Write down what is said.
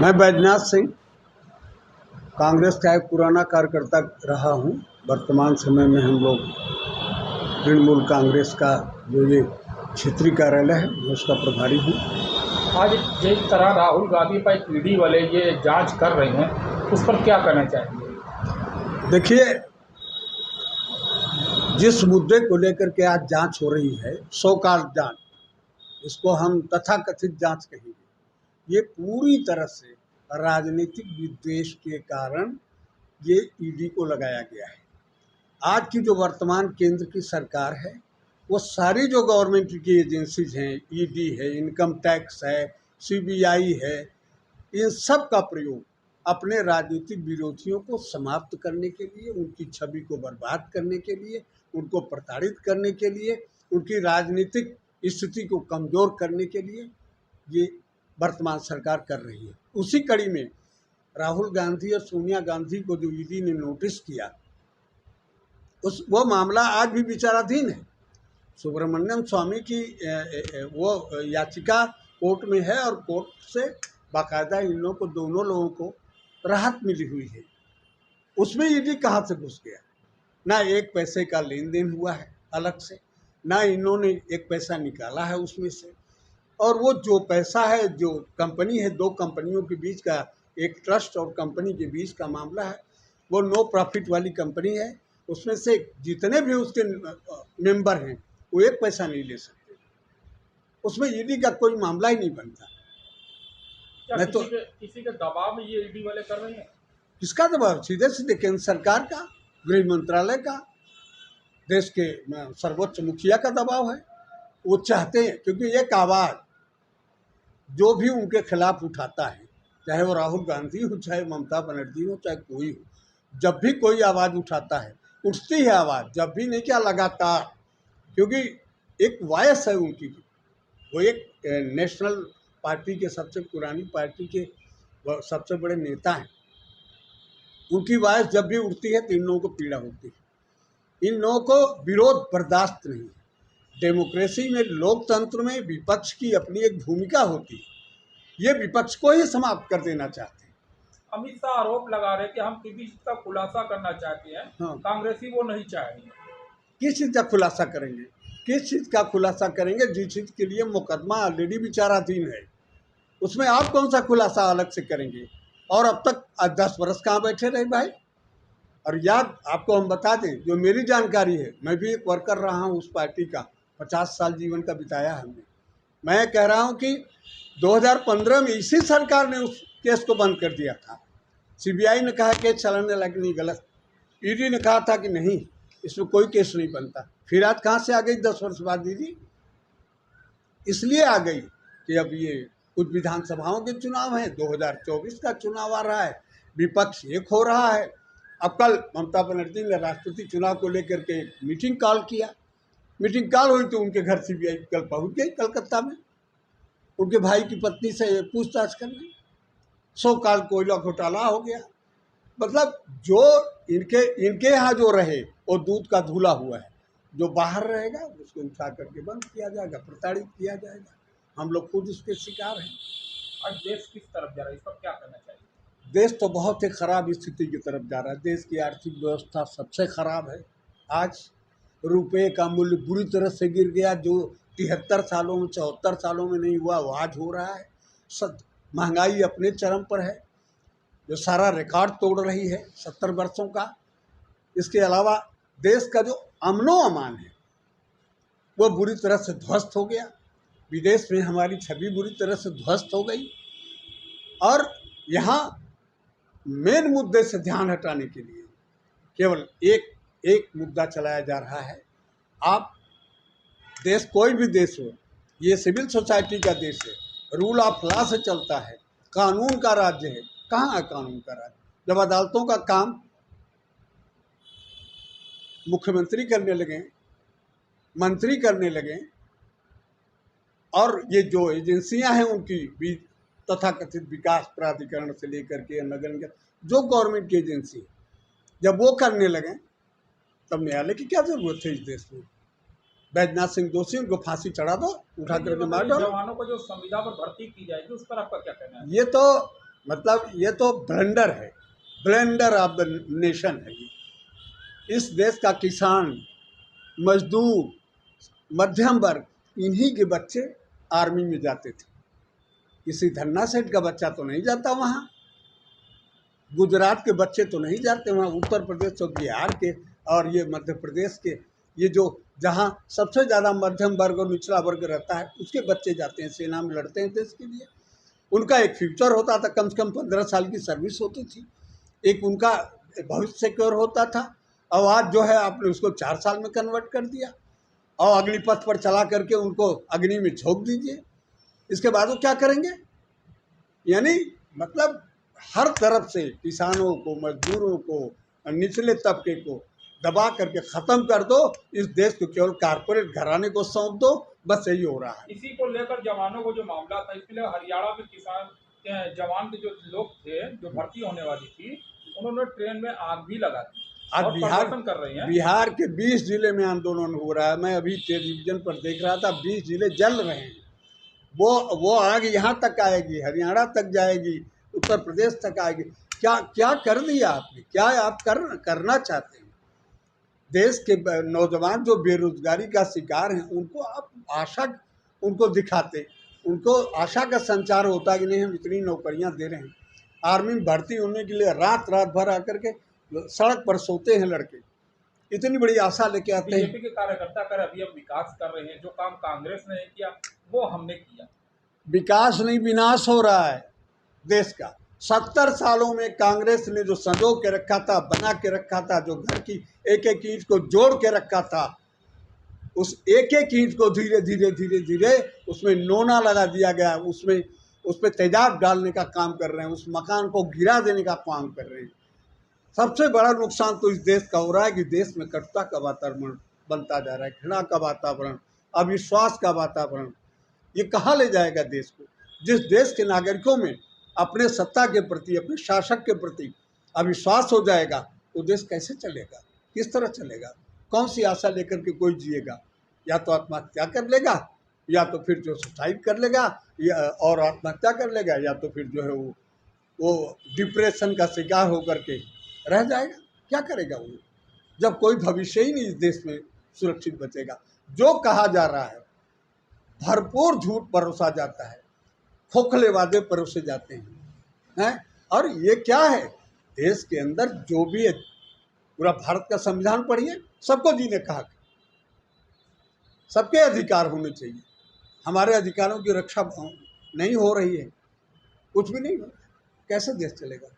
मैं बैजनाथ सिंह कांग्रेस का एक पुराना कार्यकर्ता रहा हूं। वर्तमान समय में हम लोग तृणमूल कांग्रेस का जो ये क्षेत्रीय कार्यालय है मैं उसका प्रभारी हूं। आज जिस तरह राहुल गांधी पर ईडी वाले ये जांच कर रहे हैं उस पर क्या कहना चाहेंगे? देखिए, जिस मुद्दे को लेकर के आज जांच हो रही है, सो कॉल्ड जांच, इसको हम तथाकथित जांच कहेंगे, ये पूरी तरह से राजनीतिक विद्वेष के कारण ये ईडी को लगाया गया है। आज की जो वर्तमान केंद्र की सरकार है, वो सारी जो गवर्नमेंट की एजेंसीज हैं, ईडी है, इनकम टैक्स है, सीबीआई है, इन सब का प्रयोग अपने राजनीतिक विरोधियों को समाप्त करने के लिए, उनकी छवि को बर्बाद करने के लिए, उनको प्रताड़ित करने के लिए, उनकी राजनीतिक स्थिति को कमज़ोर करने के लिए ये वर्तमान सरकार कर रही है। उसी कड़ी में राहुल गांधी और सोनिया गांधी को जो ईडी ने नोटिस किया, वो मामला आज भी विचाराधीन है। सुब्रमण्यम स्वामी की वो याचिका कोर्ट में है और कोर्ट से बाकायदा इन लोगों को, दोनों लोगों को राहत मिली हुई है। उसमें ईडी कहाँ से घुस गया? ना एक पैसे का लेन देन हुआ है अलग से, ना इन्होंने एक पैसा निकाला है उसमें से। और वो जो पैसा है, जो कंपनी है, दो कंपनियों के बीच का, एक ट्रस्ट और कंपनी के बीच का मामला है, वो नो प्रॉफिट वाली कंपनी है। उसमें से जितने भी उसके मेंबर हैं वो एक पैसा नहीं ले सकते। उसमें ईडी का कोई मामला ही नहीं बनता। क्या किसी के दबाव में ये ईडी वाले कर रहे हैं? किसका दबाव? सीधे सीधे केंद्र सरकार का, गृह मंत्रालय का, देश के सर्वोच्च मुखिया का दबाव है। वो चाहते हैं, क्योंकि एक आवाज़ जो भी उनके खिलाफ उठाता है, चाहे वो राहुल गांधी हो, चाहे ममता बनर्जी हो, चाहे कोई हो, जब भी कोई आवाज़ उठाता है, उठती है आवाज़, जब भी नहीं क्या, लगातार। क्योंकि एक वॉइस है उनकी, वो एक नेशनल पार्टी के, सबसे पुरानी पार्टी के सबसे बड़े नेता हैं। उनकी वॉइस जब भी उठती है तो इन लोगों को पीड़ा होती है। इन लोगों को विरोध बर्दाश्त नहीं है। डेमोक्रेसी में, लोकतंत्र में विपक्ष की अपनी एक भूमिका होती है। ये विपक्ष को ही समाप्त कर देना चाहते हैं। अमित शाह आरोप लगा रहे कि हम किसी चीज का खुलासा करना चाहते हैं। हाँ। कांग्रेसी वो नहीं चाहेंगे। किस चीज़ का खुलासा करेंगे? किस चीज़ का खुलासा करेंगे? जिस चीज़ के लिए मुकदमा ऑलरेडी विचाराधीन है, उसमें आप कौन सा खुलासा अलग से करेंगे? और अब तक 10 वर्ष कहाँ बैठे रहे भाई? और याद आपको हम बता दें, जो मेरी जानकारी है, मैं भी एक वर्कर रहा हूँ उस पार्टी का, 50 साल जीवन का बिताया हमने। मैं कह रहा हूँ कि 2015 में इसी सरकार ने उस केस को बंद कर दिया था। सीबीआई ने कहा केस चलाने लगे, नहीं, गलत। ईडी ने कहा था कि नहीं, इसमें कोई केस नहीं बनता। फिर आज कहाँ से आ गई 10 वर्ष बाद ईडी? इसलिए आ गई कि अब ये कुछ विधानसभाओं के चुनाव हैं, 2024 का चुनाव आ रहा है, विपक्ष एक हो रहा है। अब कल ममता बनर्जी ने राष्ट्रपति चुनाव को लेकर के एक मीटिंग कॉल किया। मीटिंग कॉल हुई तो उनके घर सीबीआई कल पहुंच गई कलकत्ता में, उनके भाई की पत्नी से पूछताछ करने। सो कॉल कोयला घोटाला हो गया। मतलब जो इनके यहाँ जो रहे वो दूध का धुला हुआ है, जो बाहर रहेगा उसको उठा करके बंद किया जाएगा, प्रताड़ित किया जाएगा। हम लोग खुद इसके शिकार हैं। आज देश किस तरफ जा रहा है, इस पर क्या करना चाहिए? देश तो बहुत ही ख़राब स्थिति की तरफ जा रहा है। देश की आर्थिक व्यवस्था सबसे ख़राब है। आज रुपए का मूल्य बुरी तरह से गिर गया, जो 73 सालों में, 74 सालों में नहीं हुआ, वो आज हो रहा है। महंगाई अपने चरम पर है, जो सारा रिकॉर्ड तोड़ रही है 70 वर्षों का। इसके अलावा देश का जो अमनो अमान है वो बुरी तरह से ध्वस्त हो गया। विदेश में हमारी छवि बुरी तरह से ध्वस्त हो गई। और यहाँ मेन मुद्दे से ध्यान हटाने के लिए केवल एक मुद्दा चलाया जा रहा है। आप देश, कोई भी देश हो, ये सिविल सोसाइटी का देश है, रूल ऑफ लॉ से चलता है, कानून का राज्य है। कहाँ है कानून का राज्य? जब अदालतों का काम मुख्यमंत्री करने लगे, मंत्री करने लगे, और ये जो एजेंसियां हैं उनकी भी, तथाकथित विकास प्राधिकरण से लेकर के नगर निगम, जो गवर्नमेंट की एजेंसी, जब वो करने लगे, तब न्यायालय की क्या जरूरत है इस देश में? बैजनाथ सिंह दोषी, उनको फांसी चढ़ा दो, उठा करके मार डालो। जवानों को जो संविदा पर भर्ती की जाएगी उस पर आपका क्या कहना है? ये तो मतलब ये तो ब्लेंडर है, ब्लेंडर ऑफ द नेशन है ये। इस देश का किसान, मजदूर, मध्यम वर्ग, इन्हीं के बच्चे आर्मी में जाते थे। किसी धन्ना सेठ का बच्चा तो नहीं जाता वहाँ, गुजरात के बच्चे तो नहीं जाते वहाँ, उत्तर प्रदेश और बिहार के और ये मध्य प्रदेश के, ये जो जहाँ सबसे ज़्यादा मध्यम वर्ग और निचला वर्ग रहता है उसके बच्चे जाते हैं, सेना में लड़ते हैं देश के लिए। उनका एक फ्यूचर होता था, कम से कम 15 साल की सर्विस होती थी, एक उनका भविष्य सिक्योर होता था। और आज जो है आपने उसको 4 साल में कन्वर्ट कर दिया और अग्निपथ पर चला करके उनको अग्नि में झोंक दीजिए। इसके बाद वो क्या करेंगे? यानी मतलब हर तरफ से किसानों को, मजदूरों को, निचले तबके को दबा करके ख़त्म कर दो, इस देश को केवल कारपोरेट घराने को सौंप दो, बस यही हो रहा है। इसी को लेकर जवानों को जो मामला था, इसलिए हरियाणा में किसान जवान के जो लोग थे, जो भर्ती होने वाली थी, उन्होंने ट्रेन में आग भी लगा दी आज और प्रदर्शन कर रहे हैं। बिहार के 20 जिले में आंदोलन हो रहा है। मैं अभी टेलीविजन पर देख रहा था, 20 जिले जल रहे हैं। वो आग यहाँ तक आएगी, हरियाणा तक जाएगी, उत्तर प्रदेश तक आएगी। क्या क्या कर दिया आपने? क्या आप करना चाहते हैं? देश के नौजवान जो बेरोजगारी का शिकार हैं, उनको आप आशा उनको दिखाते, उनको आशा का संचार होता कि नहीं हम इतनी नौकरियां दे रहे हैं। आर्मी में भर्ती होने के लिए रात रात भर आकर के सड़क पर सोते हैं लड़के, इतनी बड़ी आशा लेके आते हैं। बीजेपी के कार्यकर्ता कर अभी हम विकास कर रहे हैं, जो काम कांग्रेस ने किया वो हमने किया। विकास नहीं, विनाश हो रहा है देश का। 70 सालों में कांग्रेस ने जो संजो के रखा था, बना के रखा था, जो घर की एक एक ईंट को जोड़ के रखा था, उस एक एक ईंट को धीरे धीरे धीरे धीरे उसमें नोना लगा दिया गया, उसमें उस पर तेजाब डालने का काम कर रहे हैं, उस मकान को गिरा देने का काम कर रहे हैं। सबसे बड़ा नुकसान तो इस देश का हो रहा है कि देश में कटुता का वातावरण बनता जा रहा है, घृणा का वातावरण, अविश्वास का वातावरण। ये कहाँ ले जाएगा देश को? जिस देश के नागरिकों में अपने सत्ता के प्रति, अपने शासक के प्रति अविश्वास हो जाएगा, वो देश कैसे चलेगा? किस तरह चलेगा? कौन सी आशा लेकर के कोई जिएगा? या तो आत्महत्या कर लेगा, या तो फिर जो सुसाइड कर लेगा, या और आत्महत्या कर लेगा, या तो फिर जो है वो डिप्रेशन का शिकार होकर के रह जाएगा। क्या करेगा वो, जब कोई भविष्य ही नहीं इस देश में सुरक्षित बचेगा? जो कहा जा रहा है, भरपूर झूठ परोसा जाता है, खोखले वादे परोसे जाते हैं। और ये क्या है? देश के अंदर जो भी है, पूरा भारत का संविधान पढ़िए, सबको जीने का हक, सबके अधिकार होने चाहिए। हमारे अधिकारों की रक्षा नहीं हो रही है, कुछ भी नहीं हो रहा, कैसे देश चलेगा?